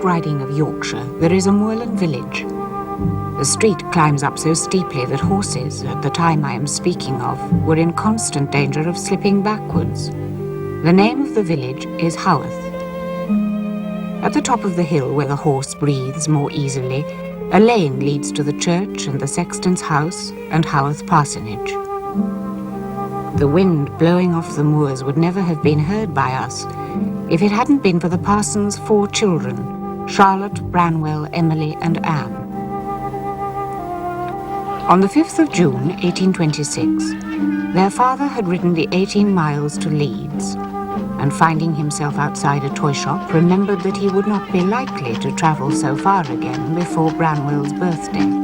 Riding of Yorkshire, there is a moorland village. The street climbs up so steeply that horses, at the time I am speaking of, were in constant danger of slipping backwards. The name of the village is Haworth. At the top of the hill where the horse breathes more easily, a lane leads to the church and the sexton's house and Haworth parsonage. The wind blowing off the moors would never have been heard by us if it hadn't been for the parson's 4 children, Charlotte, Branwell, Emily and Anne. On the 5th of June, 1826, their father had ridden the 18 miles to Leeds, and finding himself outside a toy shop, remembered that he would not be likely to travel so far again before Branwell's birthday.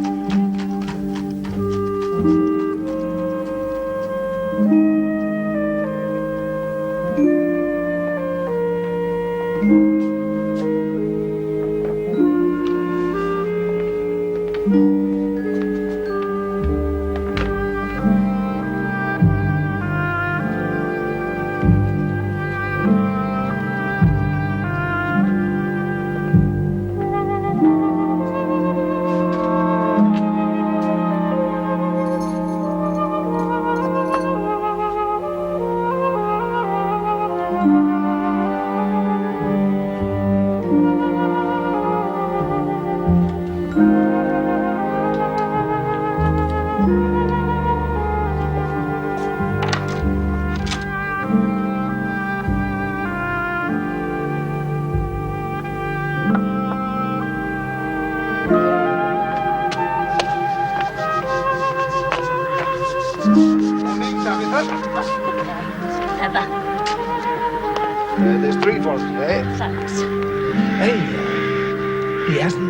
There's 3 for us today. Thanks. Hey, he hasn't...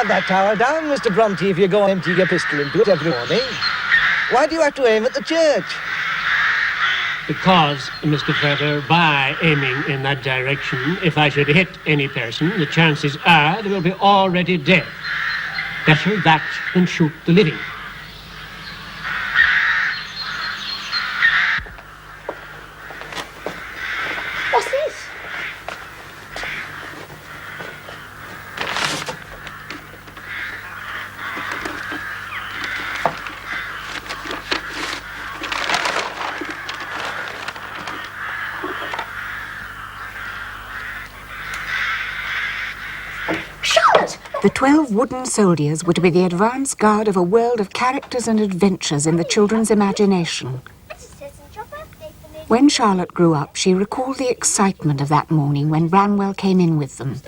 That tower down, Mr. Brontë, if you go emptying your pistol into it every morning. Why do you have to aim at the church? Because, Mr. Fetter, by aiming in that direction, if I should hit any person, the chances are they will be already dead. Better that than shoot the living. What's this? The 12 wooden soldiers were to be the advance guard of a world of characters and adventures in the children's imagination. When Charlotte grew up, she recalled the excitement of that morning when Branwell came in with them.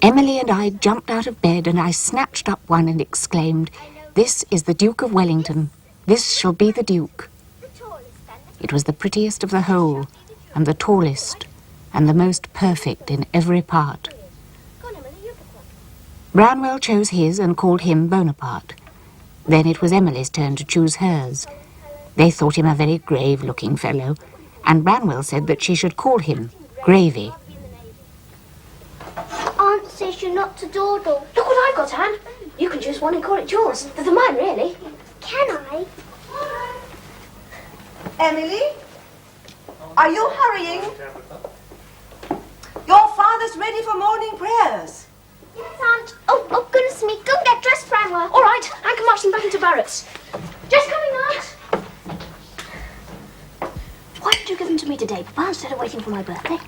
Emily and I jumped out of bed and I snatched up one and exclaimed, "This is the Duke of Wellington. This shall be the Duke." It was the prettiest of the whole, and the tallest, and the most perfect in every part. Branwell chose his and called him Bonaparte. Then it was Emily's turn to choose hers. They thought him a very grave-looking fellow, and Branwell said that she should call him Gravy. Aunt says you're not to dawdle. Look what I've got, Anne. You can choose one and call it yours. They're mine, really. Can I? Emily? Are you hurrying? Your father's ready for morning prayers. Yes, Aunt. Oh, goodness me. Go and get dressed, Branwell. All right, Anne can march them back into barracks. Just coming, Aunt. Why did you give them to me today, Papa, instead of waiting for my birthday?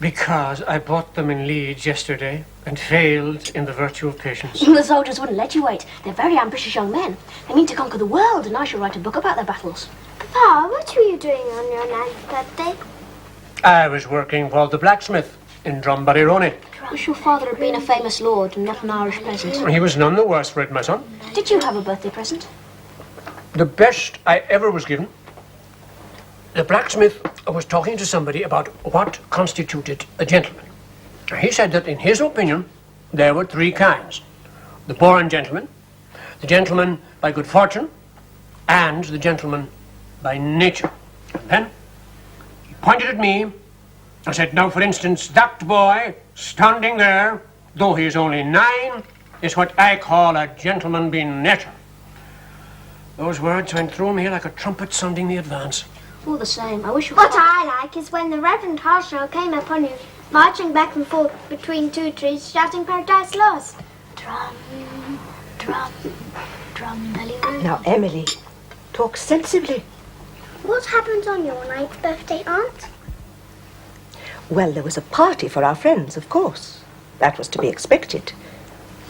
Because I bought them in Leeds yesterday and failed in the virtue of patience. The soldiers wouldn't let you wait. They're very ambitious young men. They mean to conquer the world, and I shall write a book about their battles. Papa, what were you doing on your 9th birthday? I was working for the blacksmith in Drumbaryroni. I wish your father had been a famous lord and not an Irish peasant. He was none the worse for it, my son. Did you have a birthday present? The best I ever was given. The blacksmith was talking to somebody about what constituted a gentleman. He said that in his opinion, there were 3 kinds. the born gentleman, the gentleman by good fortune, and the gentleman by nature. And then he pointed at me and said, now, for instance, that boy standing there, though he is only 9, is what I call a gentleman by nature. Those words went through me like a trumpet sounding the advance. All the same, I wish you What I like is when the Reverend Harshaw came upon you, marching back and forth between 2 trees, shouting Paradise Lost. Drum, drum, drum, belly roll. Now, Emily, talk sensibly. What happened on your 9th birthday, Aunt? Well, there was a party for our friends, of course. That was to be expected,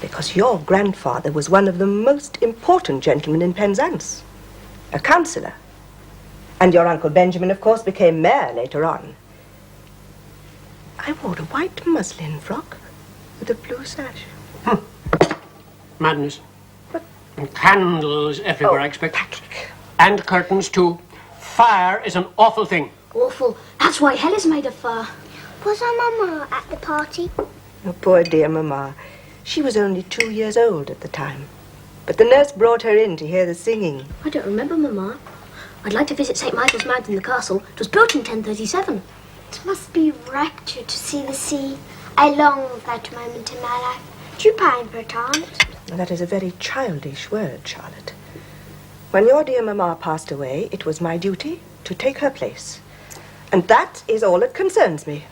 because your grandfather was one of the most important gentlemen in Penzance, a councillor. And your Uncle Benjamin, of course, became mayor later on. I wore a white muslin frock with a blue sash. Madness. And candles everywhere, I expect. Patrick. And curtains, too. Fire is an awful thing. Awful. That's why hell is made of fire. Was our Mama at the party? Oh, poor dear Mamma. She was only 2 years old at the time. But the nurse brought her in to hear the singing. I don't remember, Mamma. I'd like to visit St. Michael's Mount in the castle. It was built in 1037. It must be rapture to see the sea. I long for that moment in my life. Do you pine for it, Aunt? That is a very childish word, Charlotte. When your dear Mamma passed away, it was my duty to take her place. And that is all that concerns me.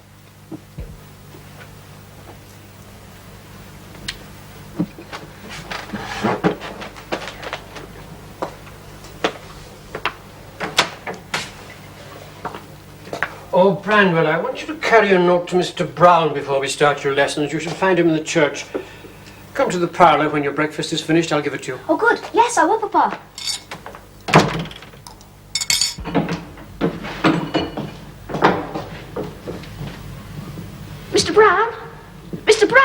Oh, Branwell, I want you to carry a note to Mr. Brown before we start your lessons. You should find him in the church. Come to the parlour when your breakfast is finished. I'll give it to you. Oh, good. Yes, I will, Papa. Mr. Brown? Mr. Brown?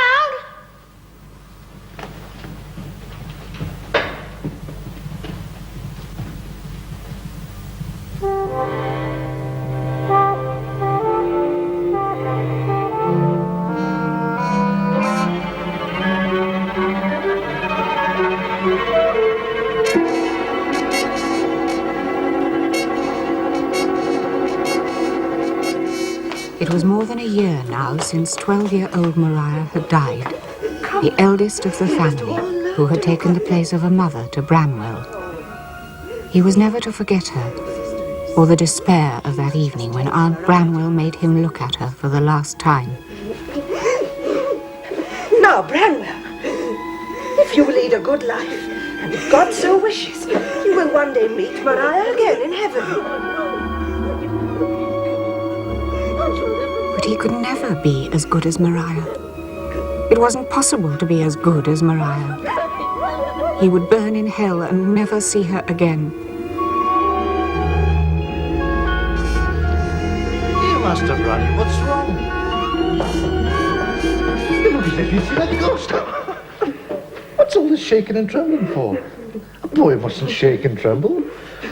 It was more than a year now since 12-year-old Maria had died, the eldest of the family, who had taken the place of a mother to Bramwell. He was never to forget her, or the despair of that evening when Aunt Branwell made him look at her for the last time. Now, Branwell, if you will lead a good life, and if God so wishes, you will one day meet Maria again in heaven. But he could never be as good as Maria. It wasn't possible to be as good as Maria. He would burn in hell and never see her again. Here, Master Brownie, what's wrong? You look as if you'd seen a ghost. What's all this shaking and trembling for? A boy mustn't shake and tremble.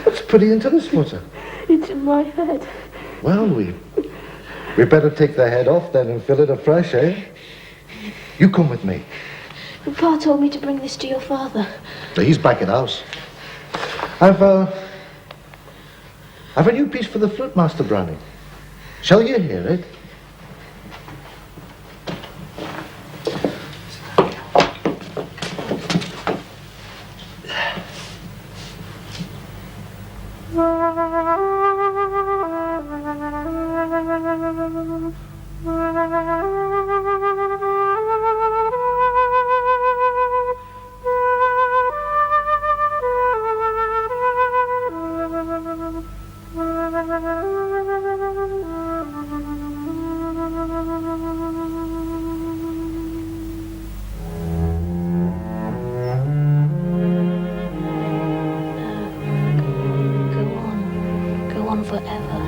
What's putting into this flutter? It's in my head. Well, we better take the head off then and fill it afresh, eh? You come with me. Papa told me to bring this to your father. He's back in house. I've a new piece for the flute, Master Brownie. Shall you hear it? Go on forever.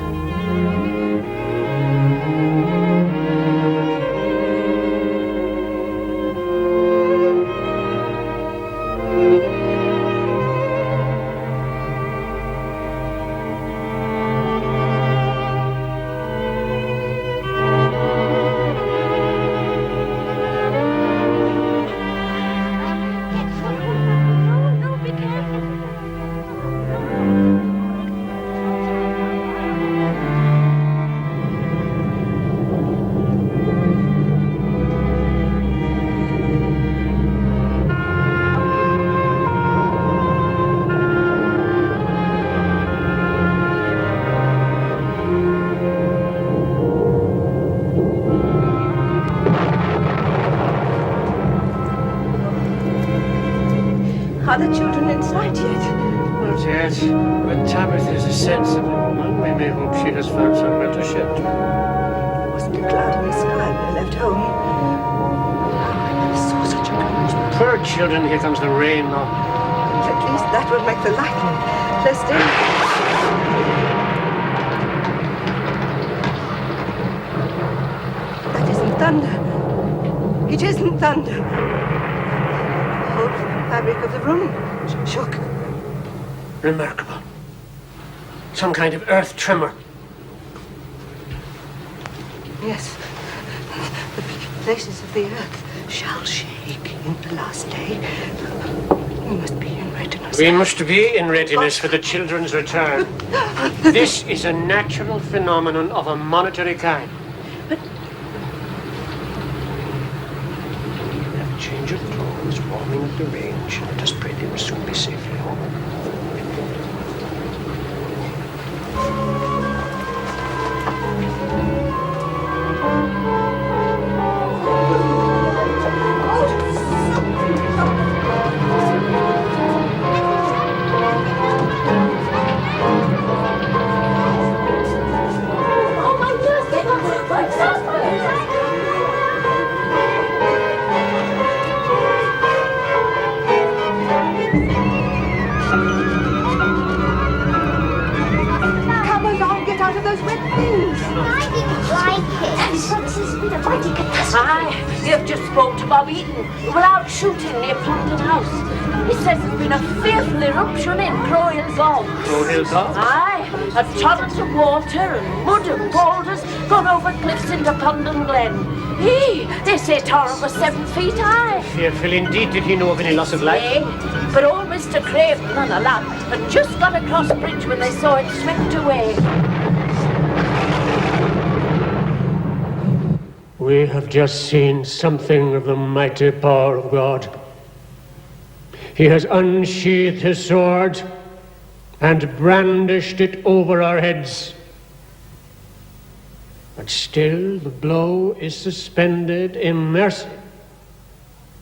Are the children inside yet? Not yet. But Tabitha is a sensible woman. We may hope she has found somewhere to shelter. There wasn't a cloud in the sky when I left home. I never saw such a cold. Poor children, here comes the rain now. At least that would make the lightning less dangerous. That isn't thunder. It isn't thunder. The whole fabric of the room shook. Remarkable. Some kind of earth tremor. Yes. The places of the earth shall shake in the last day. We must be in readiness. We must be in readiness for the children's return. This is a natural phenomenon of a monetary kind. But We have a change of clothes, warming up the range. Let us pray they will soon be safely home. Oh my goodness! What's up? come along, get out of those wet things. I didn't like it. This has been a mighty catastrophe. Aye, you've just spoke to Bob Eaton. We were out shooting near Plumpton House. He says there's been a fearful eruption in Crowhill Gulf. Crowhill Gulf? Aye, a torrent of water and mud and boulders gone over cliffs into Plumpton Glen. They say torrent was 7 feet high. Fearful indeed. Did he know of any loss of life? But old Mr. Craven and a lad had just got across the bridge when they saw it swept away. We have just seen something of the mighty power of God. He has unsheathed his sword and brandished it over our heads. But still the blow is suspended in mercy.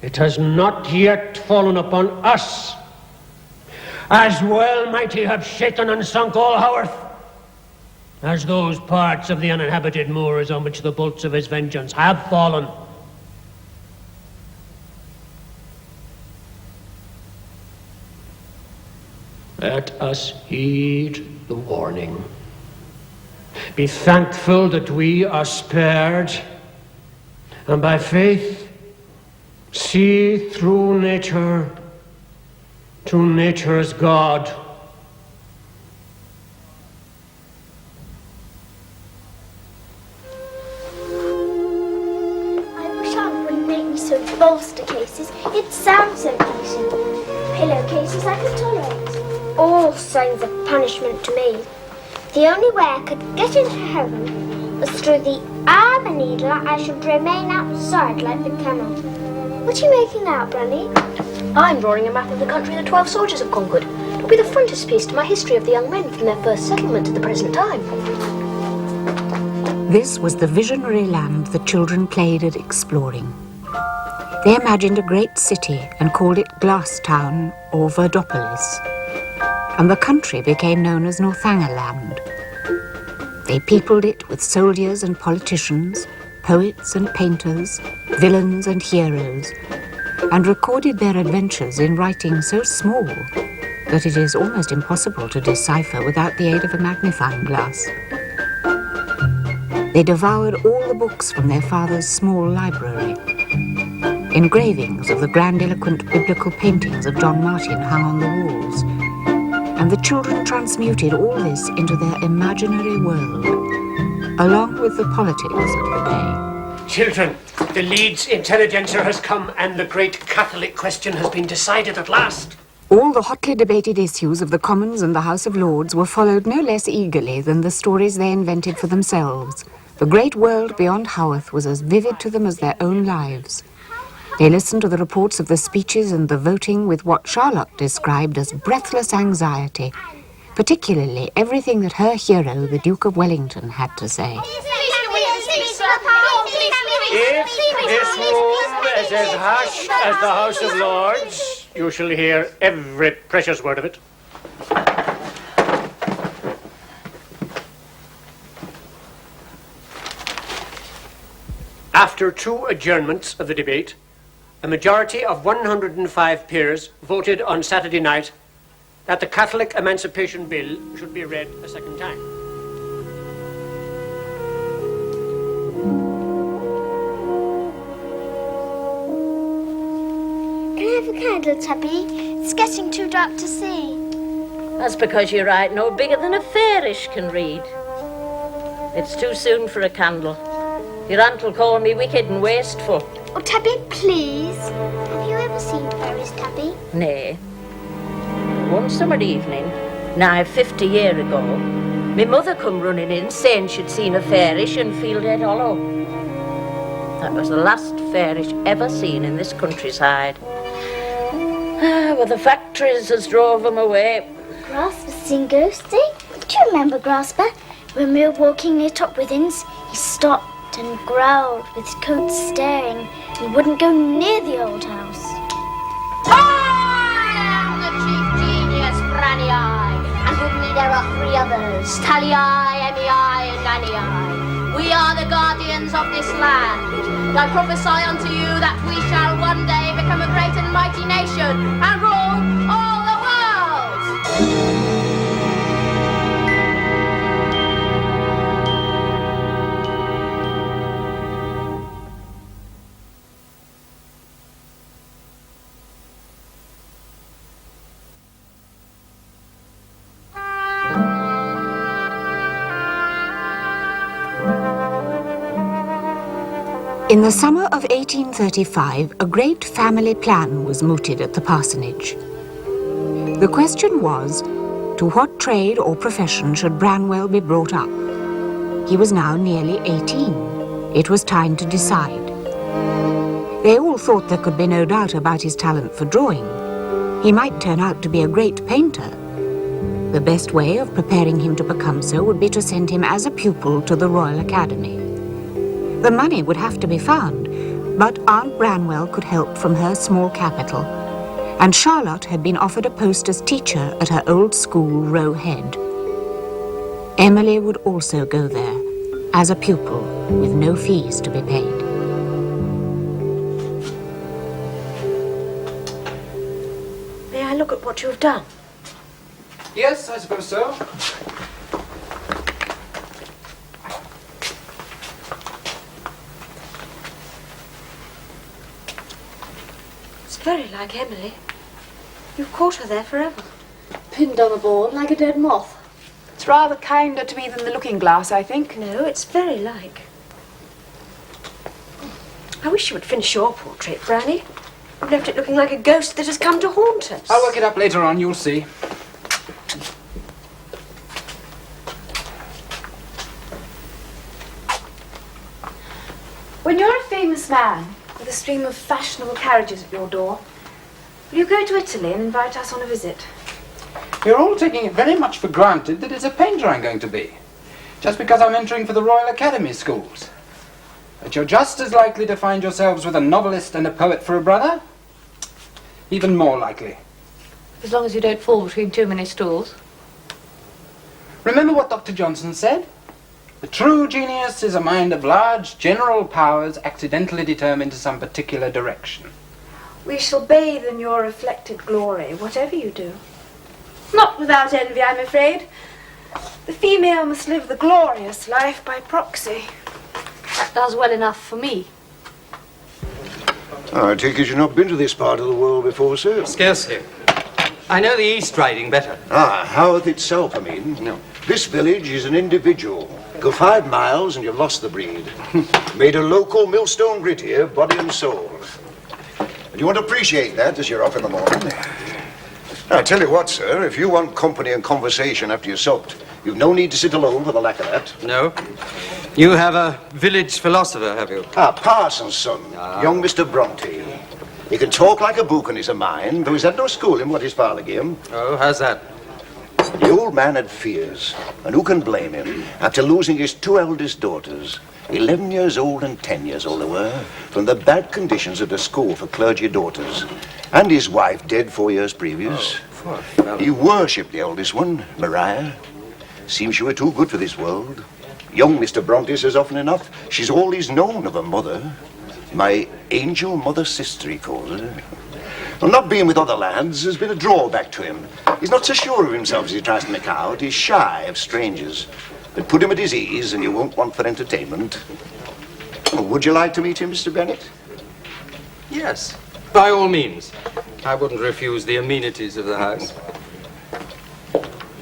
It has not yet fallen upon us. As well might he have shaken and sunk all Haworth, as those parts of the uninhabited moors on which the bolts of his vengeance have fallen. Let us heed the warning. Be thankful that we are spared, and by faith see through nature to nature's God. I wish Aunt wouldn't make me sew bolster cases. It sounds so decent. Pillowcases I could tolerate. All signs of punishment to me. The only way I could get into heaven was through the arm and needle. I should remain outside like the camel. What are you making now, Granny? I'm drawing a map of the country the 12 soldiers have conquered. It'll be the frontispiece to my history of the young men from their first settlement to the present time. This was the visionary land the children played at exploring. They imagined a great city and called it Glasstown or Verdopolis, and the country became known as Northangerland. They peopled it with soldiers and politicians, poets and painters, villains and heroes, and recorded their adventures in writing so small that it is almost impossible to decipher without the aid of a magnifying glass. They devoured all the books from their father's small library. Engravings of the grandiloquent biblical paintings of John Martin hung on the walls, and the children transmuted all this into their imaginary world, along with the politics of the day. Children, the Leeds intelligentsia has come and the great Catholic question has been decided at last. All the hotly debated issues of the Commons and the House of Lords were followed no less eagerly than the stories they invented for themselves. The great world beyond Haworth was as vivid to them as their own lives. They listened to the reports of the speeches and the voting with what Charlotte described as breathless anxiety, particularly everything that her hero, the Duke of Wellington, had to say. If this room is as hushed as the House of Lords, You shall hear every precious word of it. After 2 adjournments of the debate, a majority of 105 peers voted on Saturday night that the Catholic Emancipation Bill should be read a second time. Can I have a candle, Tubby? It's getting too dark to see. That's because you're right no bigger than a fairish can read. It's too soon for a candle. Your aunt will call me wicked and wasteful. Oh, Tubby, please. Have you ever seen fairies, Tubby? Nay. One summer evening, nigh 50 years ago, me mother come running in saying she'd seen a fairish in Fieldhead Hollow. That was the last fairish ever seen in this countryside. Well, the factories has drove them away. Grasper's seen ghosty. Do you remember Grasper? When we were walking near Topwithins, he stopped and growled with his coat staring. He wouldn't go near the old house. I am the chief genius, Branny Eye, and with me there are 3 others, Tally Eye, Emmy Eye, and Nanny Eye. We are the guardians of this land. I prophesy unto you that we shall one day become a great and mighty nation and rule all the world. In the summer of 1835, a great family plan was mooted at the parsonage. The question was, to what trade or profession should Branwell be brought up? He was now nearly 18. It was time to decide. They all thought there could be no doubt about his talent for drawing. He might turn out to be a great painter. The best way of preparing him to become so would be to send him as a pupil to the Royal Academy. The money would have to be found, but Aunt Branwell could help from her small capital, and Charlotte had been offered a post as teacher at her old school, Roe Head. Emily would also go there, as a pupil, with no fees to be paid. May I look at what you have done? Yes, I suppose so. Very like Emily. You've caught her there forever. Pinned on a board like a dead moth. It's rather kinder to me than the looking glass, I think. No, it's very like. I wish you would finish your portrait, Branny. You've left it looking like a ghost that has come to haunt us. I'll work it up later on, you'll see. When you're a famous man, with a stream of fashionable carriages at your door, will you go to Italy and invite us on a visit? You're all taking it very much for granted that it's a painter I'm going to be, just because I'm entering for the Royal Academy schools. But you're just as likely to find yourselves with a novelist and a poet for a brother. Even more likely. As long as you don't fall between too many stools. Remember what Dr. Johnson said? The true genius is a mind of large general powers accidentally determined to some particular direction. We shall bathe in your reflected glory, whatever you do. Not without envy, I'm afraid. The female must live the glorious life by proxy. That does well enough for me. I take it you've not been to this part of the world before, sir? Scarcely. I know the East Riding better. Ah, Haworth itself, I mean. No. This village is an individual. Go 5 miles and you've lost the breed. Made a local millstone grit here, body and soul. And you want to appreciate that as you're off in the morning. Now, I tell you what, sir, if you want company and conversation after you're soaked, you've no need to sit alone for the lack of that. No. You have a village philosopher, have you? Ah, Parson's son, young Mr. Brontë. He can talk like a book and he's a mind, though he's had no schooling what his father gave him. Oh, how's that? The old man had fears, and who can blame him? After losing his 2 eldest daughters, 11 years old and 10 years old they were, from the bad conditions at a school for clergy daughters. And his wife dead 4 years previous. He worshipped the eldest one, Maria. Seems she were too good for this world. Young Mr. Brontë says often enough, she's all he's known of her mother. My angel mother-sister, he calls her. Well, not being with other lads has been a drawback to him. He's not so sure of himself as he tries to make out. He's shy of strangers. But put him at his ease and you won't want for entertainment. Well, would you like to meet him, Mr. Bennet? Yes, by all means. I wouldn't refuse the amenities of the house.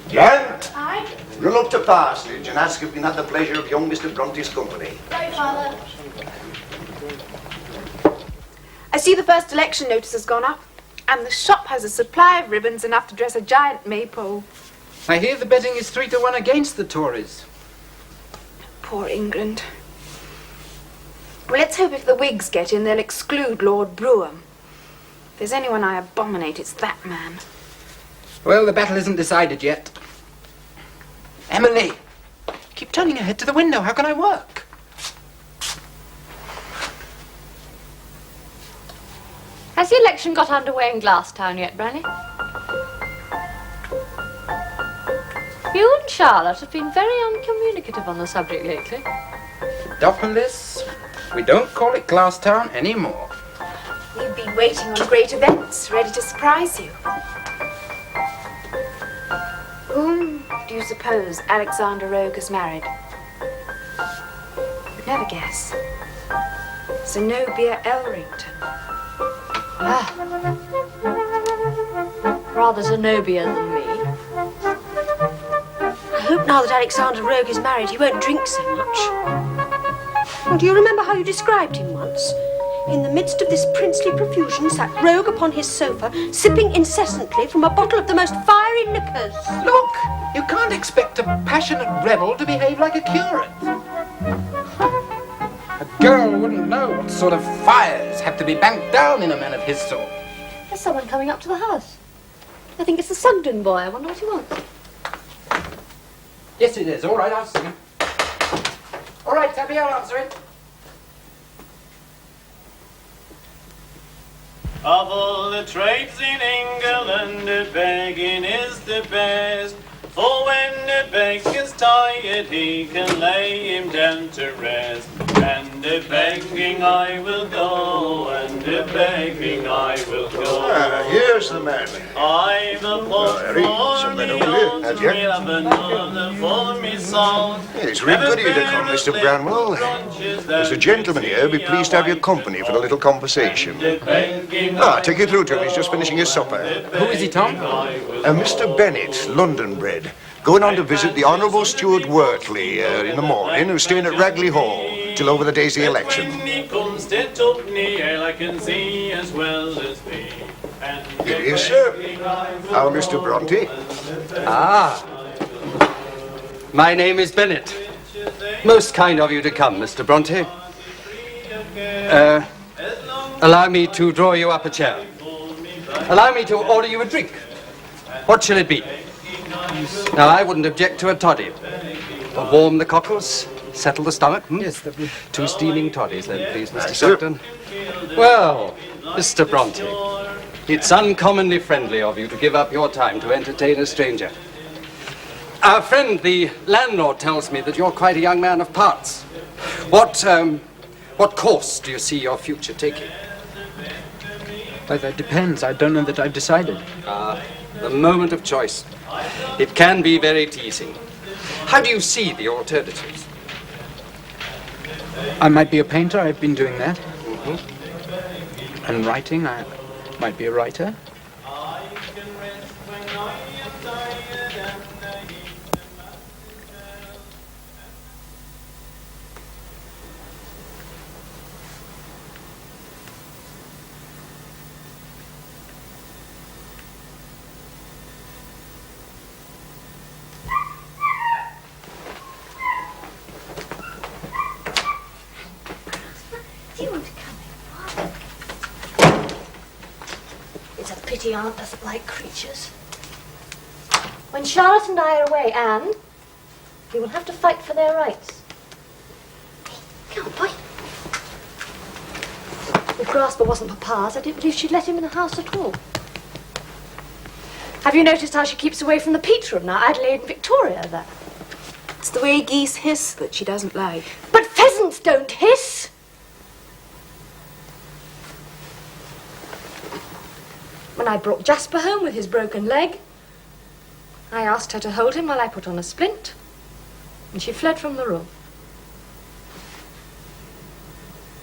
Jan? Aye? Run up to Parsonage and ask if we had the pleasure of young Mr. Bronte's company. Right, Father. I see the first election notice has gone up, and the shop has a supply of ribbons enough to dress a giant maypole. I hear the betting is 3-1 against the Tories. Poor England. Well, let's hope if the Whigs get in, they'll exclude Lord Brougham. If there's anyone I abominate, it's that man. Well, the battle isn't decided yet. Emily, keep turning your head to the window. How can I work? Has the election got underway in Glasstown yet, Branny? You and Charlotte have been very uncommunicative on the subject lately. Dopolis, we don't call it Glasstown anymore. We've been waiting on great events, ready to surprise you. Whom do you suppose Alexander Rogue has married? You'd never guess. Zenobia Elrington. Ah. Rather Zenobia than me. I hope now that Alexander Rogue is married, he won't drink so much. Well, do you remember how you described him once? In the midst of this princely profusion sat Rogue upon his sofa, sipping incessantly from a bottle of the most fiery liquors. Look, you can't expect a passionate rebel to behave like a curate. A girl wouldn't know what sort of fires have to be banked down in a man of his sort. There's someone coming up to the house. I think it's the Sugden boy. I wonder what he wants. Yes, it is. All right, I'll see him. All right, Tabby, I'll answer it. Of all the trades in England, the begging is the best. For when the beggar's tired, he can lay him down to rest. And the begging I will go, and the begging I will go. Ah, here's the man. I've a pot for me own, Have you? have another for me song. It's really good of you to come, Mr. Branwell. There's a gentleman here. Be pleased to have your company for a little conversation. Take you through to him. He's just finishing his supper. Who is he, Tom? Mr. Bennet, London bred. Going on to visit the Honourable Stuart Wortley in the morning, who's staying at Ragley Hall till over the days of the election. When he comes to Tupney, I can see as well as me. Here he is, sir. How, Mr. Brontë? Ah. My name is Bennet. Most kind of you to come, Mr. Brontë. Allow me to draw you up a chair. Allow me to order you a drink. What shall it be? Now, I wouldn't object to a toddy. To warm the cockles, settle the stomach. Yes, 2 steaming toddies then, please, Mr. Sugden. Well, Mr. Brontë, it's uncommonly friendly of you to give up your time to entertain a stranger. Our friend, the landlord, tells me that you're quite a young man of parts. What course do you see your future taking? Well, that depends. I don't know that I've decided. The moment of choice. It can be very teasing. How do you see the alternatives? I might be a painter. I've been doing that. Mm-hmm. And writing. I might be a writer. Pity Aunt doesn't like creatures. When Charlotte and I are away, Anne, we will have to fight for their rights. grasper wasn't Papa's, I didn't believe she'd let him in the house at all. Have you noticed how she keeps away from the peach room now? Adelaide and Victoria are there. It's the way geese hiss that she doesn't like. But pheasants don't hiss! When I brought Jasper home with his broken leg, I asked her to hold him while I put on a splint, and she fled from the room.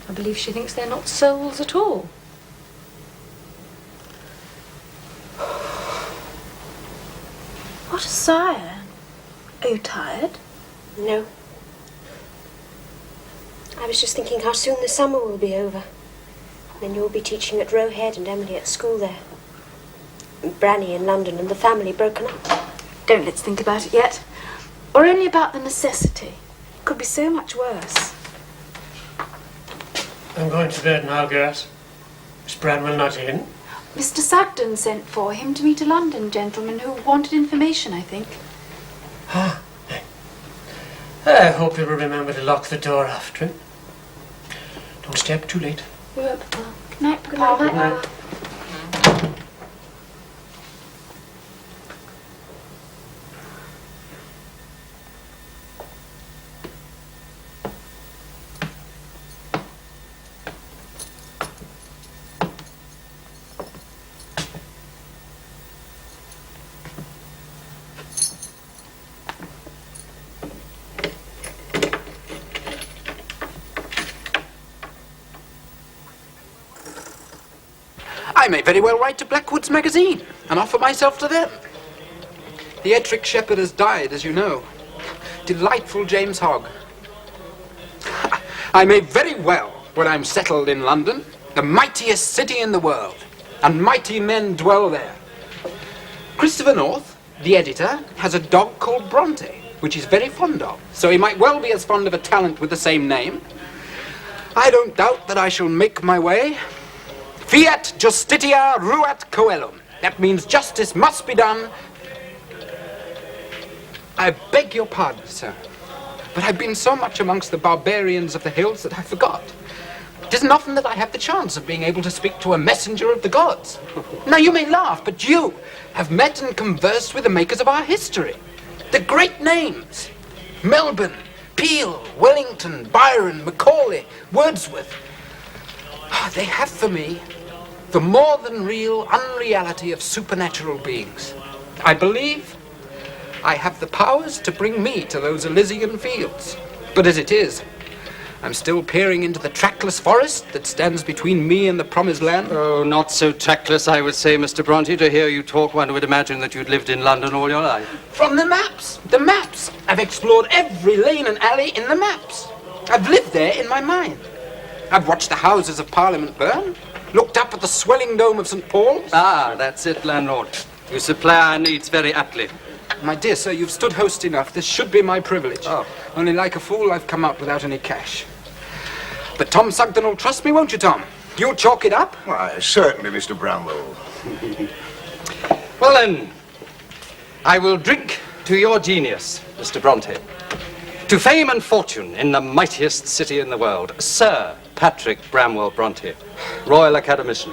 I believe she thinks they're not souls at all. What a sigh. Are you tired? No. I was just thinking how soon the summer will be over. Then you'll be teaching at Roe Head and Emily at school there. And Branny in London and the family broken up. Don't let's think about it yet. Or only about the necessity. It could be so much worse. I'm going to bed now, girls. Miss Branwell not in. Mr. Sugden sent for him to meet a London gentleman who wanted information, I think. I hope you will remember to lock the door after him. Don't stay up too late. Good night, Papa. Good night. I may very well write to Blackwood's magazine and offer myself to them. The Ettrick shepherd has died, as you know. Delightful James Hogg. I may very well, when I'm settled in London, the mightiest city in the world, and mighty men dwell there. Christopher North, the editor, has a dog called Brontë, which he's very fond of, so he might well be as fond of a talent with the same name. I don't doubt that I shall make my way. Fiat justitia ruat coelum. That means justice must be done. I beg your pardon, sir, but I've been so much amongst the barbarians of the hills that I forgot. It isn't often that I have the chance of being able to speak to a messenger of the gods. Now, you may laugh, but you have met and conversed with the makers of our history. The great names. Melbourne, Peel, Wellington, Byron, Macaulay, Wordsworth. They have for me the more than real unreality of supernatural beings. I believe I have the powers to bring me to those Elysian fields. But as it is, I'm still peering into the trackless forest that stands between me and the promised land. Oh, not so trackless, I would say, Mr. Brontë. To hear you talk, one would imagine that you'd lived in London all your life. From the maps! The maps! I've explored every lane and alley in the maps. I've lived there in my mind. I've watched the Houses of Parliament burn, looked up at the swelling dome of St. Paul's. Ah, that's it, landlord. You supply our needs very aptly. My dear sir, you've stood host enough. This should be my privilege. Oh. Only like a fool, I've come up without any cash. But Tom Sugden will trust me, won't you, Tom? You'll chalk it up? Why, certainly, Mr. Bramwell. Well, then, I will drink to your genius, Mr. Brontë. To fame and fortune in the mightiest city in the world, Sir Patrick Bramwell Brontë, Royal Academician.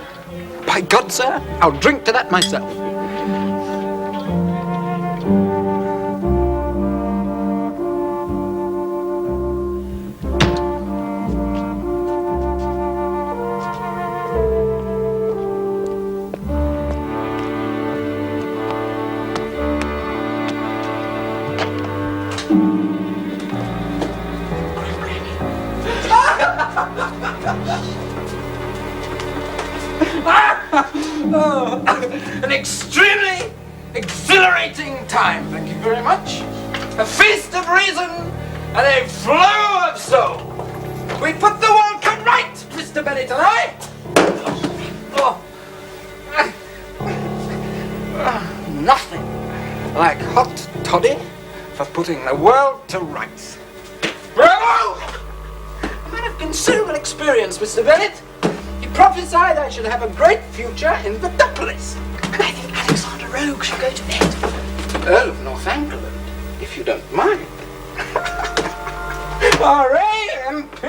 By God, sir, I'll drink to that myself. An extremely exhilarating time, thank you very much. A feast of reason and a flow of soul. We put the world to right, Mr. Bennett and I. Nothing like hot toddy for putting the world to rights. Bravo! A man of considerable experience, Mr. Bennett. He prophesied I should have a great future in Vitopolis. I think Alexander Rogue should go to bed. Earl of Northumberland, if you don't mind. R.A.M.P.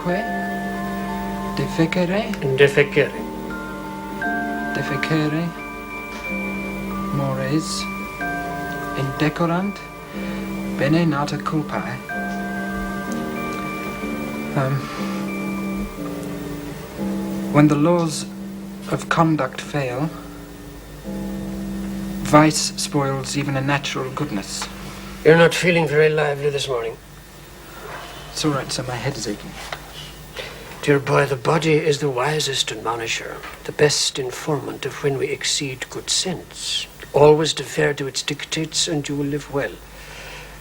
Tumque, de Vickery, mores, indecorant, bene nata culpae. When the laws of conduct fail, vice spoils even a natural goodness. You're not feeling very lively this morning. It's all right, sir. My head is aching. Dear boy, the body is the wisest admonisher, the best informant of when we exceed good sense. Always defer to its dictates and you will live well.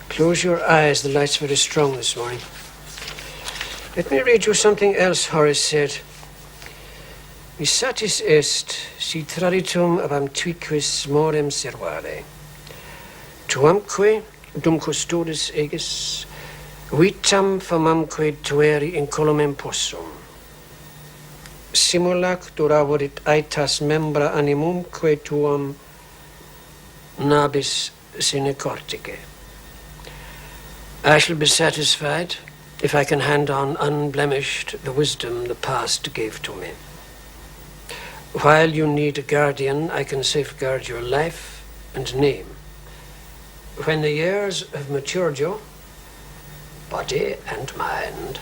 Close your eyes, the light's very strong this morning. Let me read you something else Horace said. Mi satis est si traditum abamtuiquis morem servare. Tuamque dum custodes egis, vitam famamque tueri incolumem possum. Simulac duravorit aetas membra animumque tuam nabis sine cortice. I shall be satisfied if I can hand on unblemished the wisdom the past gave to me. While you need a guardian, I can safeguard your life and name. When the years have matured you, body and mind,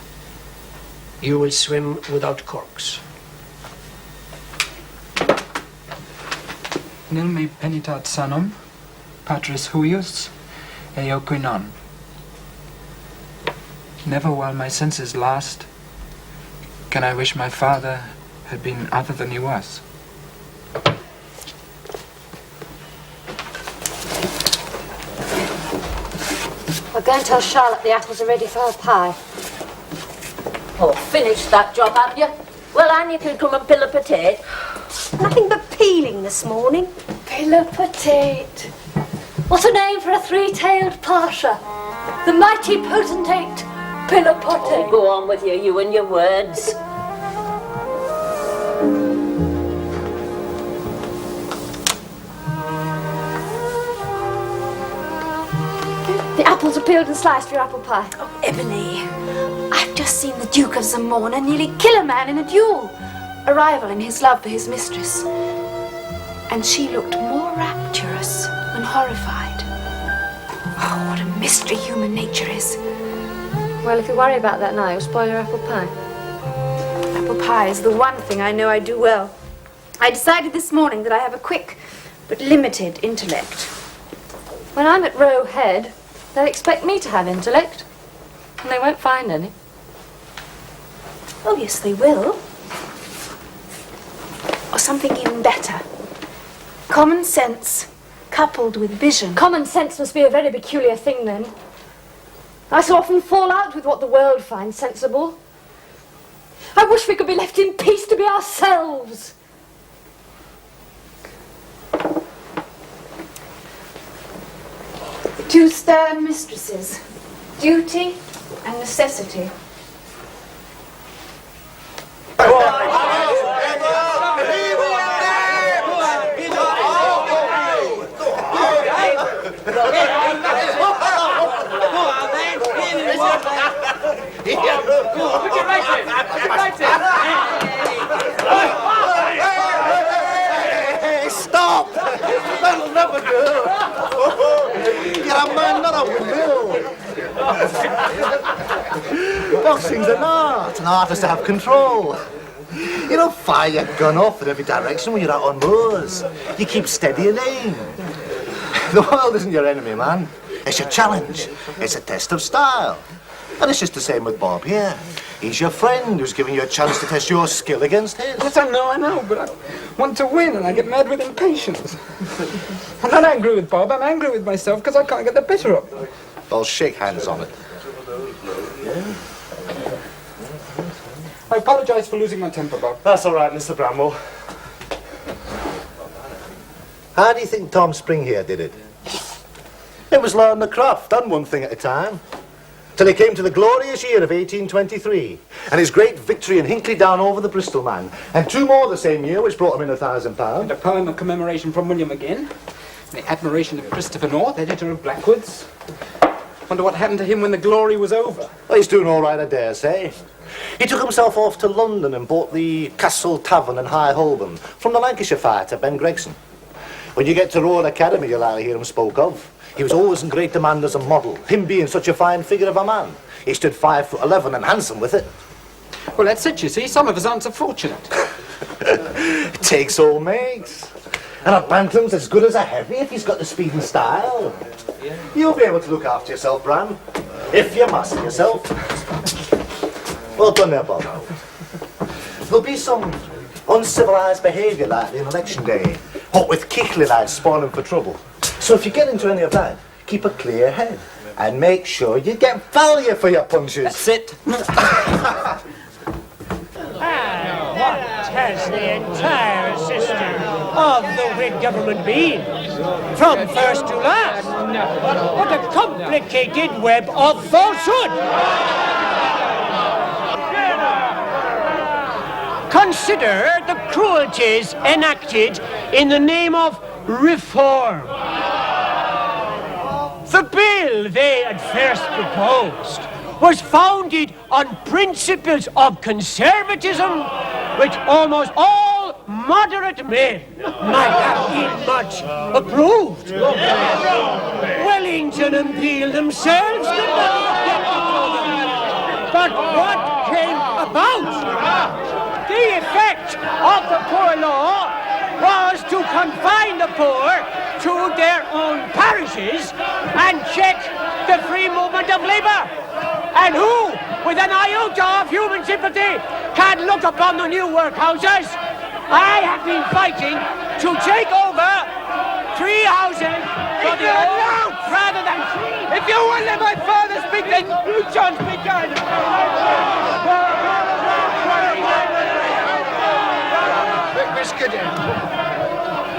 you will swim without corks. Nil me penitat sanum, patris huius, eoque non. Never while my senses last can I wish my father had been other than he was. I'll go and tell Charlotte the apples are ready for her pie. Oh, finished that job, have you? Well, and you can come and peel a potato. Nothing but peeling this morning. Peel a potato. What a name for a three-tailed pasha. The mighty potentate, peel a potato. Oh, go on with you and your words. The apples are peeled and sliced for your apple pie. Oh, Ebony, I've just seen the Duke of Zamorna nearly kill a man in a duel. A rival in his love for his mistress. And she looked more rapturous than horrified. Oh, what a mystery human nature is. Well, if you worry about that now, you'll spoil your apple pie. Apple pie is the one thing I know I do well. I decided this morning that I have a quick but limited intellect. When I'm at Roe Head, they'll expect me to have intellect. And they won't find any. Oh, yes, they will. Or something even better. Common sense coupled with vision. Common sense must be a very peculiar thing, then. I so often fall out with what the world finds sensible. I wish we could be left in peace to be ourselves. The two stern mistresses, duty and necessity. Hey, stop! That'll never do. You're a man, not a windmill. Boxing's an art is to have control. You don't fire your gun off in every direction when you're out on moors. You keep steady and aim. The world isn't your enemy, man. It's your challenge. It's a test of style. And it's just the same with Bob here. He's your friend who's giving you a chance to test your skill against his. Yes, I know, but I want to win and I get mad with impatience. I'm not angry with Bob, I'm angry with myself because I can't get the better of him. I'll shake hands on it. I apologise for losing my temper, Bob. That's all right, Mr. Bramwell. How do you think Tom Spring here did it? It was learn the craft, done one thing at a time. Till he came to the glorious year of 1823, and his great victory in Hinckley Down over the Bristol man, and two more the same year, which brought him in £1,000. And a poem of commemoration from William again, and the admiration of Christopher North, editor of Blackwoods. Wonder what happened to him when the glory was over. Well, he's doing all right, I dare say. He took himself off to London and bought the Castle Tavern in High Holborn from the Lancashire fighter, Ben Gregson. When you get to Royal Academy, you'll likely hear him spoke of. He was always in great demand as a model, him being such a fine figure of a man. He stood 5'11" and handsome with it. Well, that's it, you see. Some of us aren't so fortunate. It takes all makes. And a Bantlam's as good as a heavy if he's got the speed and style. You'll be able to look after yourself, Bran, if you master yourself. Well done there, Bob. There'll be some uncivilised behaviour like in election day, what with Kickley lads spawning for trouble. So if you get into any of that, keep a clear head and make sure you get value for your punches. That's it. What has the entire system of the Whig government been? From first to last. What a complicated web of falsehood! Consider the cruelties enacted in the name of reform. The bill they at first proposed was founded on principles of conservatism which almost all moderate men might have been much approved. Wellington and Peel themselves did not object to them. But what came about? The effect of the poor law was to confine the poor to their own parishes and check the free movement of labour. And who, with an iota of human sympathy, can look upon the new workhouses? I have been fighting to take over 3 houses for the old rather than 3. If you won't let my father speak, then you shan't speak either.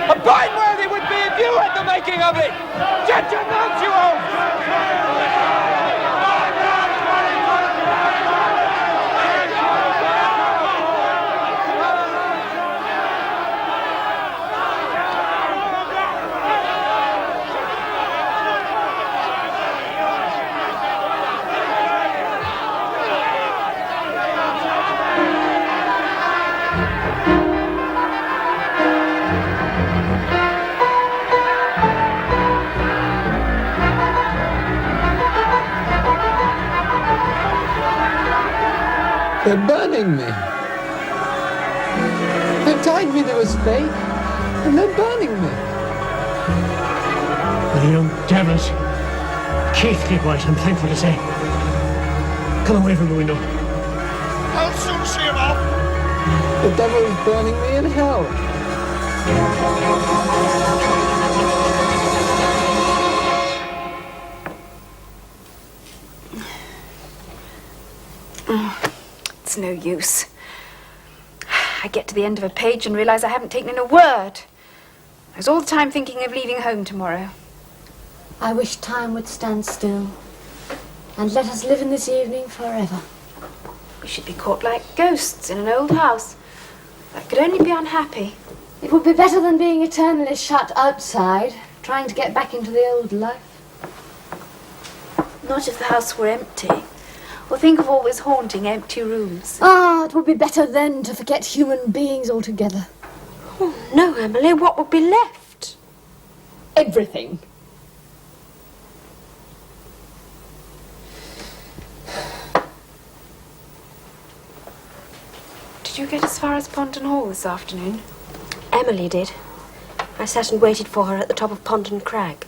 A Bineworthy it would be if you had the making of it! Shut your mouth, you old... They're burning me. They've tied me to a stake, and they're burning me. The young devils. Keith, keep white, I'm thankful to say. Come away from the window. I'll soon see him off. The devil is burning me in hell. It's no use. I get to the end of a page and realise I haven't taken in a word. I was all the time thinking of leaving home tomorrow. I wish time would stand still and let us live in this evening forever. We should be caught like ghosts in an old house. That could only be unhappy. It would be better than being eternally shut outside, trying to get back into the old life. Not if the house were empty. Or think of always haunting empty rooms. Ah, it would be better then to forget human beings altogether. Oh, no, Emily, what would be left? Everything. Did you get as far as Ponton Hall this afternoon? Emily did. I sat and waited for her at the top of Ponton Crag.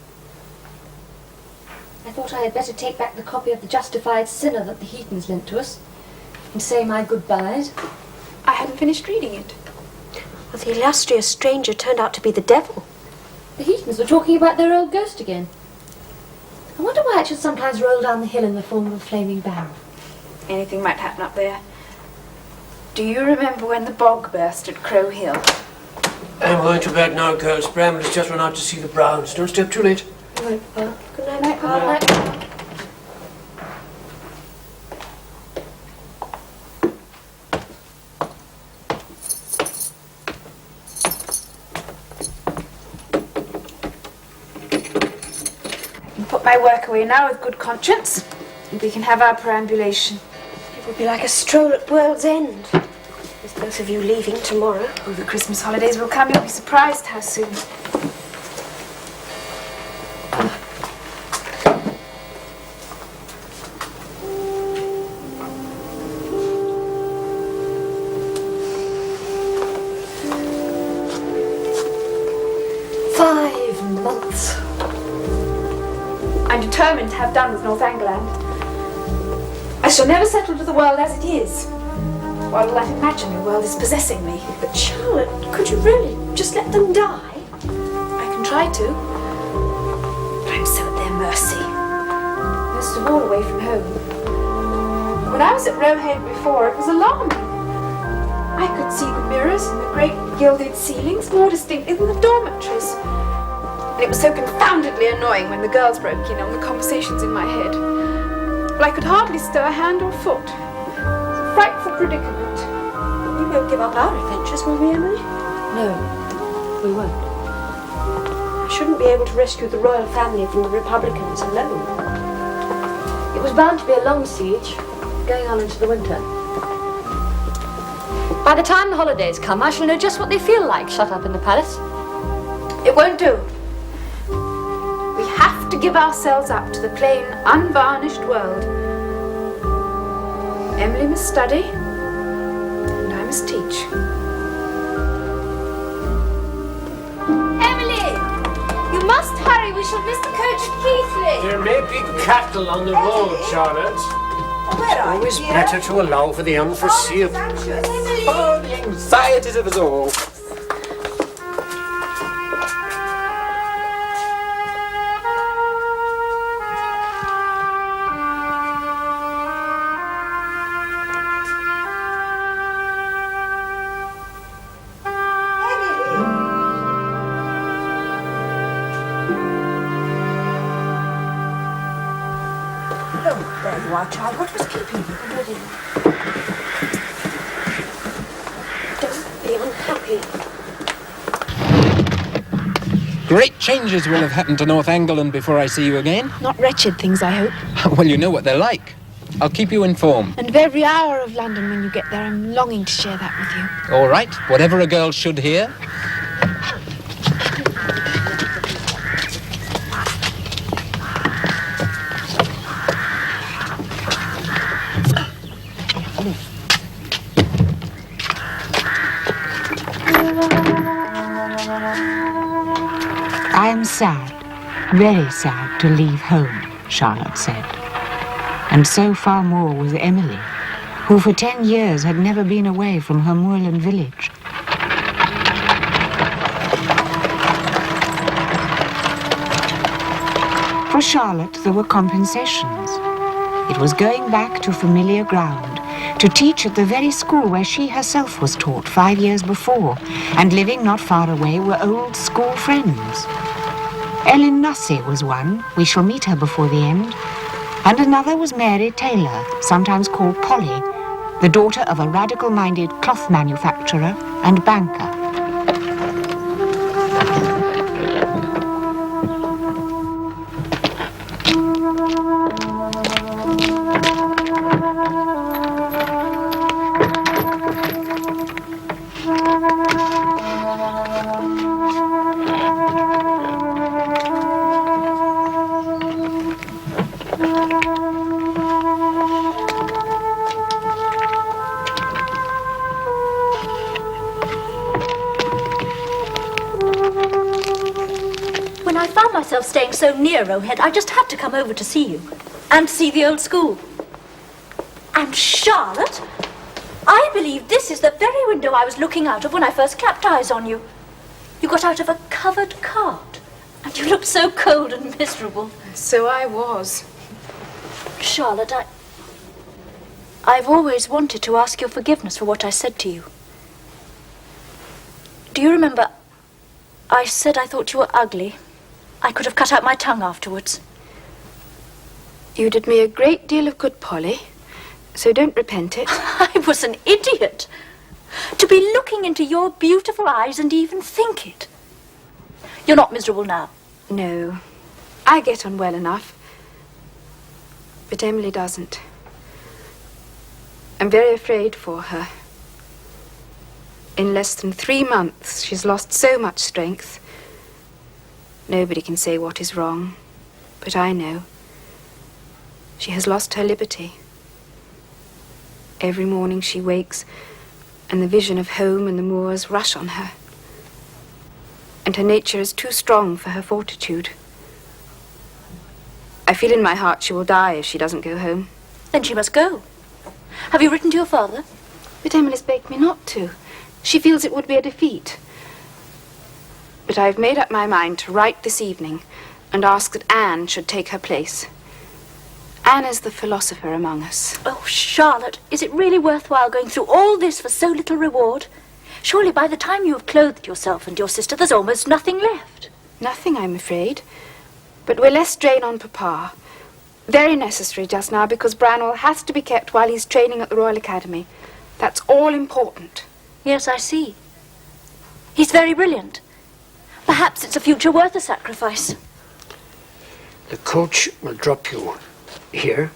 I thought I had better take back the copy of The Justified Sinner that the Heatons lent to us and say my goodbyes. I hadn't finished reading it. Well, the illustrious stranger turned out to be the devil. The Heatons were talking about their old ghost again. I wonder why it should sometimes roll down the hill in the form of a flaming barrel. Anything might happen up there. Do you remember when the bog burst at Crow Hill? I'm going to bed now, girls. Bramble has just run out to see the Browns. Don't stay up too late. Good night, Pa. Good night, Pa. Good night. my work away now with good conscience, and we can have our perambulation. It would be like a stroll at World's End, with both of you leaving tomorrow. Oh, the Christmas holidays will come. You'll be surprised how soon. I'm determined to have done with Northangland. I shall never settle to the world as it is, while that imaginary world is possessing me. But Charlotte, could you really just let them die? I can try to, but I'm so at their mercy. Most of all away from home. When I was at Roehead before, it was alarming. I could see the mirrors and the great gilded ceilings more distinctly than the dormitories. And it was so confoundedly annoying when the girls broke in on the conversations in my head. But I could hardly stir hand or foot. It's a frightful predicament. We won't give up our adventures, will we, Emily? No, we won't. I shouldn't be able to rescue the royal family from the Republicans alone. It was bound to be a long siege, going on into the winter. By the time the holidays come, I shall know just what they feel like shut up in the palace. It won't do. We have to give ourselves up to the plain, unvarnished world. Emily must study, and I must teach. Emily! You must hurry, we shall miss the coach at Keighley. There may be cattle on the road, Charlotte. Where are Always you, dear? better to allow for the unforeseeable. Oh, the anxieties of us all. There you are, child. What was keeping you? Don't be unhappy. Great changes will have happened to Northangland before I see you again. Not wretched things, I hope. Well, you know what they're like. I'll keep you informed. And of every hour of London when you get there, I'm longing to share that with you. All right, whatever a girl should hear. I am sad, very sad to leave home, Charlotte said. And so far more was Emily, who for 10 years had never been away from her moorland village. For Charlotte, there were compensations. It was going back to familiar ground, to teach at the very school where she herself was taught 5 years before, and living not far away were old school friends. Ellen Nussey was one, we shall meet her before the end, and another was Mary Taylor, sometimes called Polly, the daughter of a radical-minded cloth manufacturer and banker. Staying so near Roehead, I just had to come over to see you and see the old school. And Charlotte, I believe this is the very window I was looking out of when I first clapped eyes on you. You got out of a covered cart and you looked so cold and miserable. So I was. Charlotte, I've always wanted to ask your forgiveness for what I said to you. Do you remember I said I thought you were ugly? I could have cut out my tongue afterwards. You did me a great deal of good, Polly, so don't repent it. I was an idiot. To be looking into your beautiful eyes and even think it. You're not miserable now? No. I get on well enough. But Emily doesn't. I'm very afraid for her. In less than 3 months, she's lost so much strength. Nobody can say what is wrong, but I know. She has lost her liberty. Every morning she wakes, and the vision of home and the moors rush on her. And her nature is too strong for her fortitude. I feel in my heart she will die if she doesn't go home. Then she must go. Have you written to your father? But Emily's begged me not to. She feels it would be a defeat. But I've made up my mind to write this evening and ask that Anne should take her place. Anne is the philosopher among us. Oh, Charlotte, is it really worthwhile going through all this for so little reward? Surely by the time you have clothed yourself and your sister, there's almost nothing left. Nothing, I'm afraid. But we're less strain on Papa. Very necessary just now, because Branwell has to be kept while he's training at the Royal Academy. That's all important. Yes, I see. He's very brilliant. Perhaps it's a future worth the sacrifice. The coach will drop you here.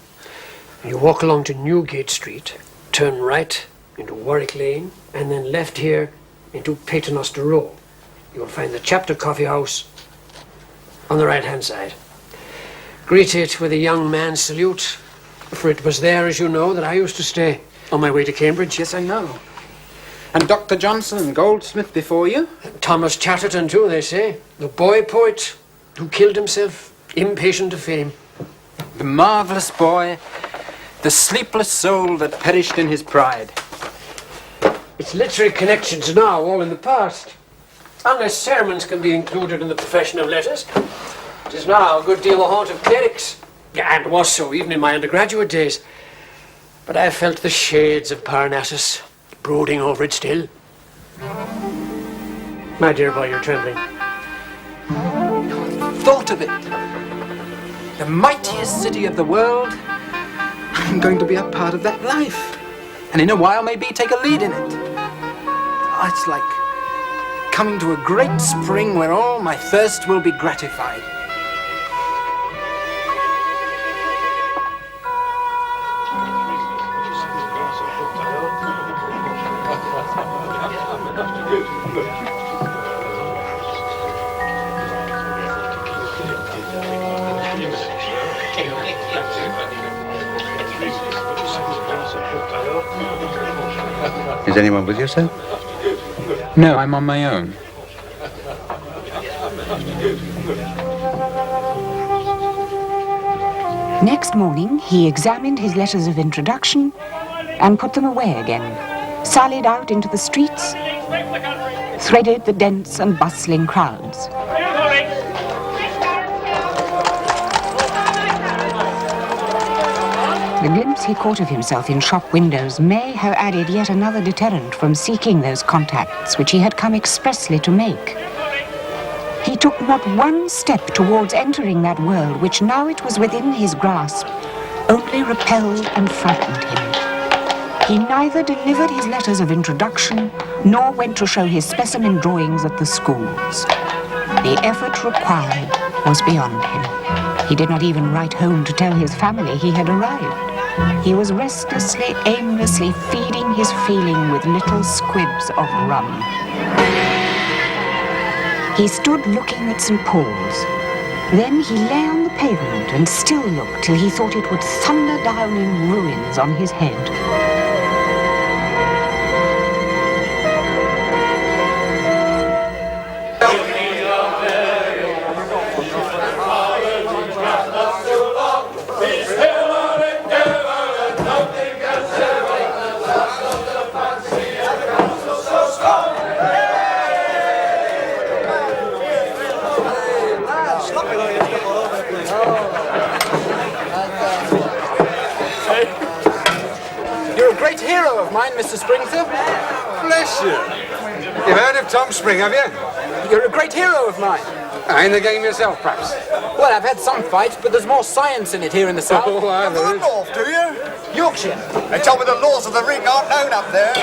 You walk along to Newgate Street, turn right into Warwick Lane, and then left here into Paternoster Row. You will find the Chapter Coffee House on the right-hand side. Greet it with a young man's salute, for it was there, as you know, that I used to stay on my way to Cambridge. Yes, I know. And Dr. Johnson and Goldsmith before you? Thomas Chatterton, too, they say. The boy poet who killed himself, impatient of fame. The marvellous boy, the sleepless soul that perished in his pride. Its literary connections now all in the past. Unless sermons can be included in the profession of letters, it is now a good deal the haunt of clerics. And was so even in my undergraduate days. But I felt the shades of Parnassus brooding over it still. My dear boy, you're trembling. Thought of it. The mightiest city of the world. I'm going to be a part of that life. And in a while, maybe take a lead in it. Oh, it's like coming to a great spring where all my thirst will be gratified. Is anyone with you, sir? No, I'm on my own. Next morning, he examined his letters of introduction and put them away again, sallied out into the streets, threaded the dense and bustling crowds. The glimpse he caught of himself in shop windows may have added yet another deterrent from seeking those contacts which he had come expressly to make. He took not one step towards entering that world which, now it was within his grasp, only repelled and frightened him. He neither delivered his letters of introduction nor went to show his specimen drawings at the schools. The effort required was beyond him. He did not even write home to tell his family he had arrived. He was restlessly, aimlessly feeding his feeling with little squibs of rum. He stood looking at St. Paul's. Then he lay on the pavement and still looked till he thought it would thunder down in ruins on his head. Hero of mine, Mr. Springthorpe. Bless you. You've heard of Tom Spring, have you? You're a great hero of mine. In the game yourself, perhaps? Well, I've had some fights, but there's more science in it here in the south. Oh, Come to the north, do you? Yorkshire. They told me the laws of the ring aren't known up there.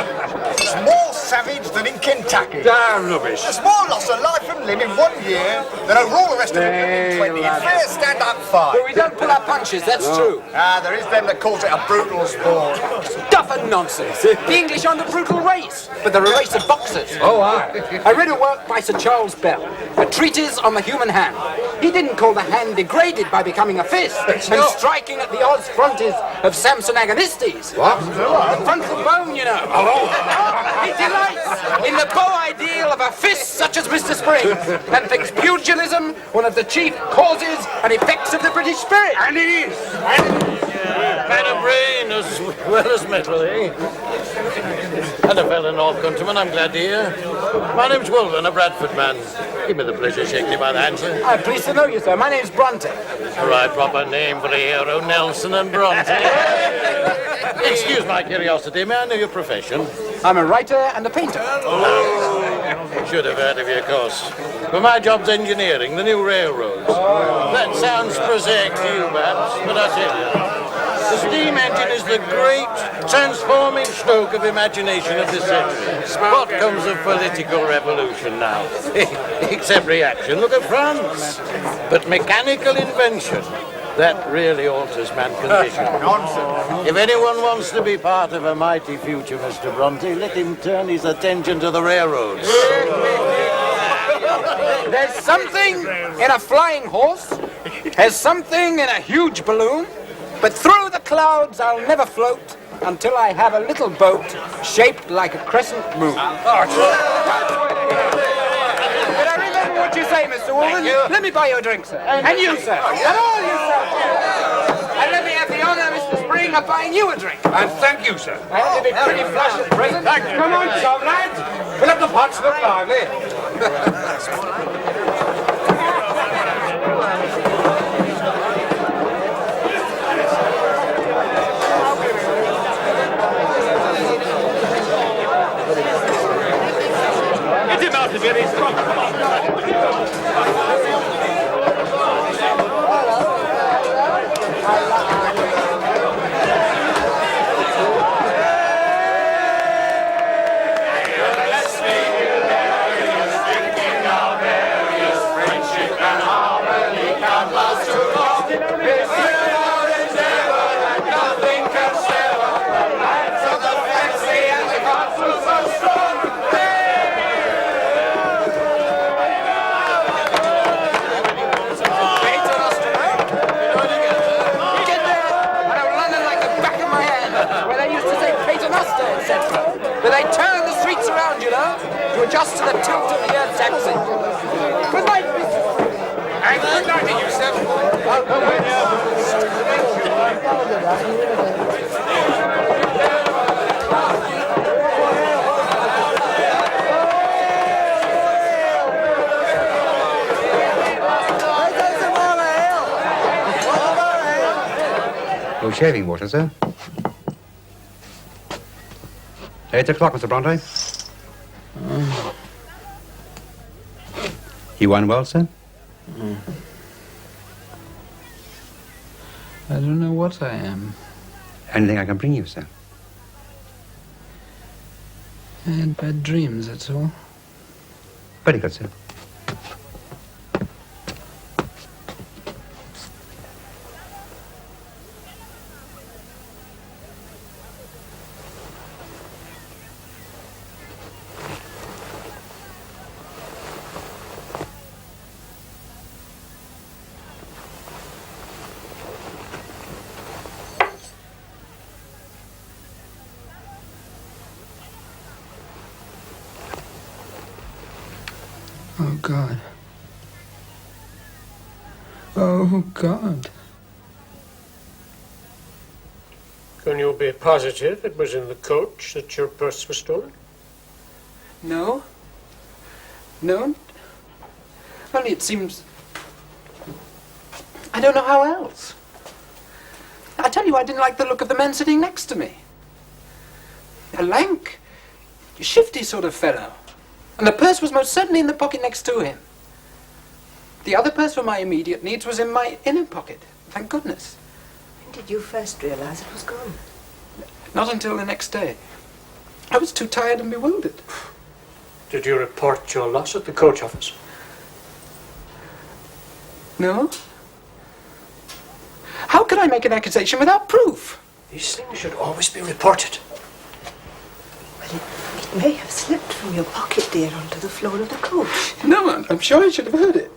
It's more savage than in Kentucky. Damn rubbish. There's more loss of life life and limb in 1 year, then overall the rest of it in 20. Fair stand-up fight. But we don't pull our punches, that's true. Ah, there is them that calls it a brutal sport. Stuff and nonsense. The English aren't a brutal race, but they're a race of boxers. Oh, aye. I read a work by Sir Charles Bell, a treatise on the human hand. He didn't call the hand degraded by becoming a fist and striking at the odds frontis of Samson Agonistes. What? The frontal bone, you know. He delights in the beau ideal of a fist such as Mr. Spring, and thinks pugilism one of the chief causes and effects of the British spirit. And it is. Man of brain as well as metal, eh? And a fellow North countryman, I'm glad to hear. My name's Wolven, a Bradford man. Give me the pleasure, shake me by the hand, sir. I'm pleased to know you, sir. My name's Brontë. The right proper name for a hero, Nelson and Brontë. Excuse my curiosity, may I know your profession? I'm a writer and a painter. Should have heard of you, of course. But my job's engineering, the new railroads. That sounds prosaic to you, perhaps, but I tell you, the steam engine is the great transforming stroke of imagination of this century. What comes of political revolution now? Except reaction. Look at France. But mechanical invention, that really alters man's condition. Nonsense. If anyone wants to be part of a mighty future, Mr. Brontë, let him turn his attention to the railroads. There's something in a flying horse, there's something in a huge balloon, but through the clouds I'll never float until I have a little boat shaped like a crescent moon. But I remember what you say, Mr. Wolven. Let me buy you a drink, sir. And you, sir. And all you, sir. And let me have the honour, Mr. Spring, of buying you a drink. And thank you, sir. I had to be pretty flush at present. Come on, some lads. Fill up the pots, look lively. Very strong. Just to the tilt of the earth's axis. Good night, Mr. And good night to you, sir. I'll go with Your shaving water, sir. 8 o'clock, Mr. Brontë. You won well, sir? I don't know what I am. Anything I can bring you, sir? I had bad dreams, that's all. Very good, sir. Oh, God. Oh, God. Can you be positive it was in the coach that your purse was stolen? No. No. Only it seems... I don't know how else. I tell you, I didn't like the look of the man sitting next to me. A lank, shifty sort of fellow. And the purse was most certainly in the pocket next to him. The other purse for my immediate needs was in my inner pocket, thank goodness. When did you first realize it was gone? Not until the next day. I was too tired and bewildered. Did you report your loss at the coach office? No? How can I make an accusation without proof? These things should always be reported. Well, it may have slipped from your pocket, dear, onto the floor of the coach. No, I'm sure I should have heard it.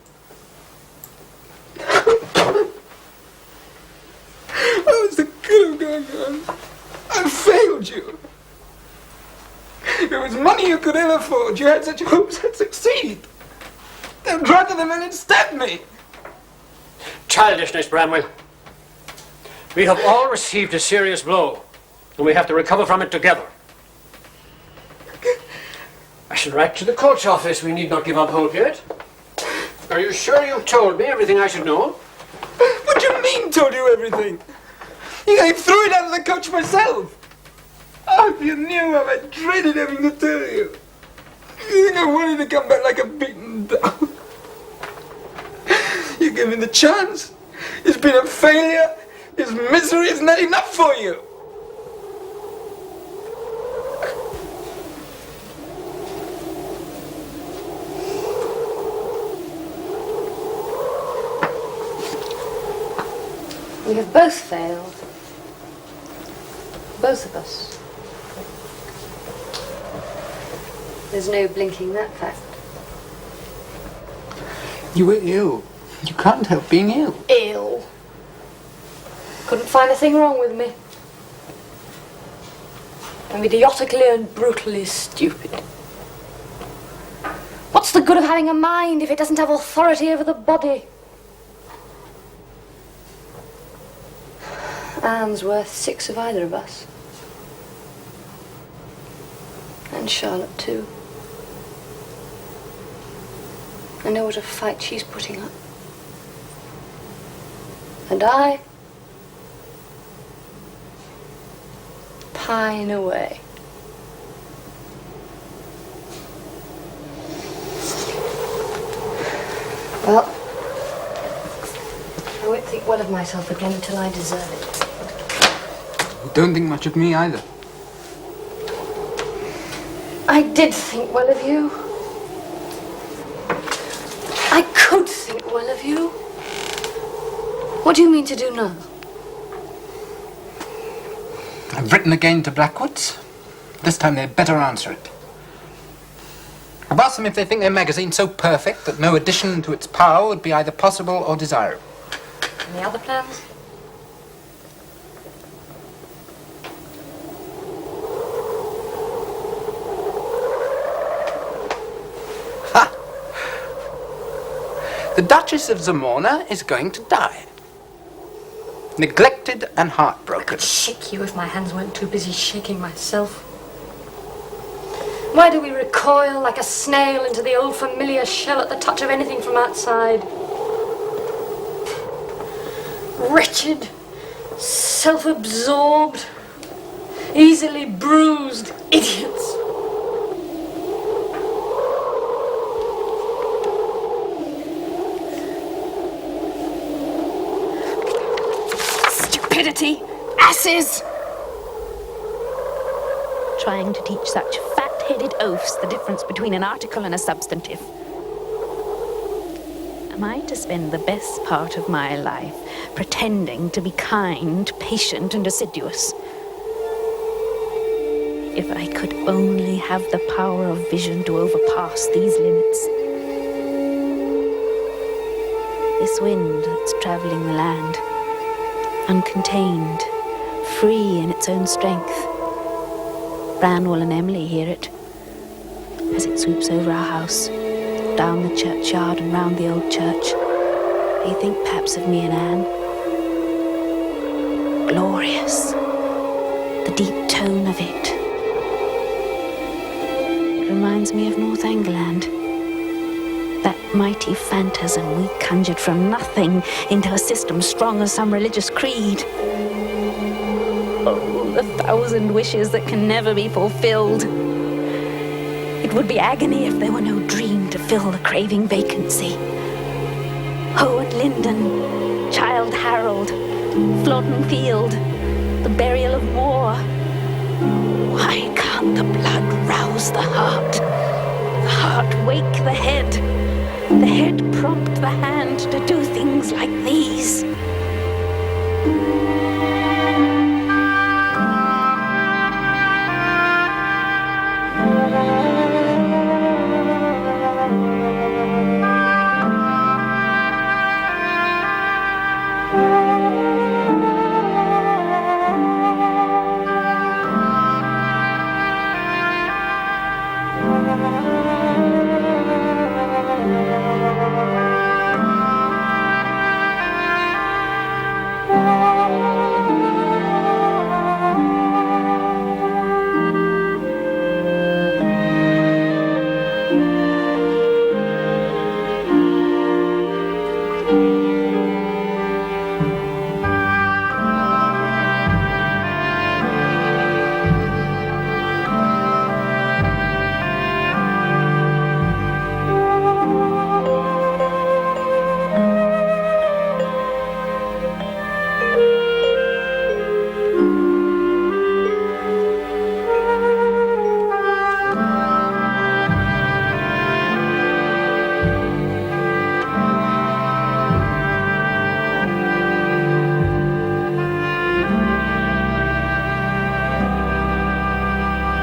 What was the good of going on? I failed you. It was money you could ill afford. You had such hopes I'd succeed. Then rather the men had stabbed me. Childishness, Bramwell. We have all received a serious blow, and we have to recover from it together. I shall write to the coach office. We need not give up hope yet. Are you sure you've told me everything I should know? What do you mean, told you everything? I threw it out of the coach myself. Oh, if you knew how I dreaded having to tell you. You think I wanted to come back like a beaten dog? You gave me the chance. It's been a failure. His misery is not enough for you. We have both failed. Both of us. There's no blinking that fact. You were ill. You can't help being ill. Ill. Couldn't find a thing wrong with me. I'm idiotically and brutally stupid. What's the good of having a mind if it doesn't have authority over the body? Anne's worth 6 of either of us. And Charlotte too. I know what a fight she's putting up. And I pine away. Well, I won't think well of myself again until I deserve it. Don't think much of me either. I did think well of you. I could think well of you. What do you mean to do now? I've written again to Blackwood's. This time they'd better answer it. I've asked them if they think their magazine's so perfect that no addition to its power would be either possible or desirable. Any other plans? Ha! The Duchess of Zamorna is going to die. Neglected and heartbroken. I could shake you if my hands weren't too busy shaking myself. Why do we recoil like a snail into the old familiar shell at the touch of anything from outside? Wretched, self-absorbed, easily bruised idiots. Stupidity! Asses! Trying to teach such fat-headed oafs the difference between an article and a substantive. Am I to spend the best part of my life pretending to be kind, patient, and assiduous? If I could only have the power of vision to overpass these limits. This wind that's traveling the land, uncontained, free in its own strength. Branwell and Emily hear it as it sweeps over our house, down the churchyard and round the old church. They think perhaps of me and Anne. Glorious. The deep tone of it. It reminds me of Northangland. That mighty phantasm we conjured from nothing into a system strong as some religious creed. Oh, the 1,000 wishes that can never be fulfilled. It would be agony if there were no dream to fill the craving vacancy. Howard Linden, Childe Harold, Flodden Field, the burial of Moore. Why can't the blood rouse the heart wake the head? The head prompt the hand to do things like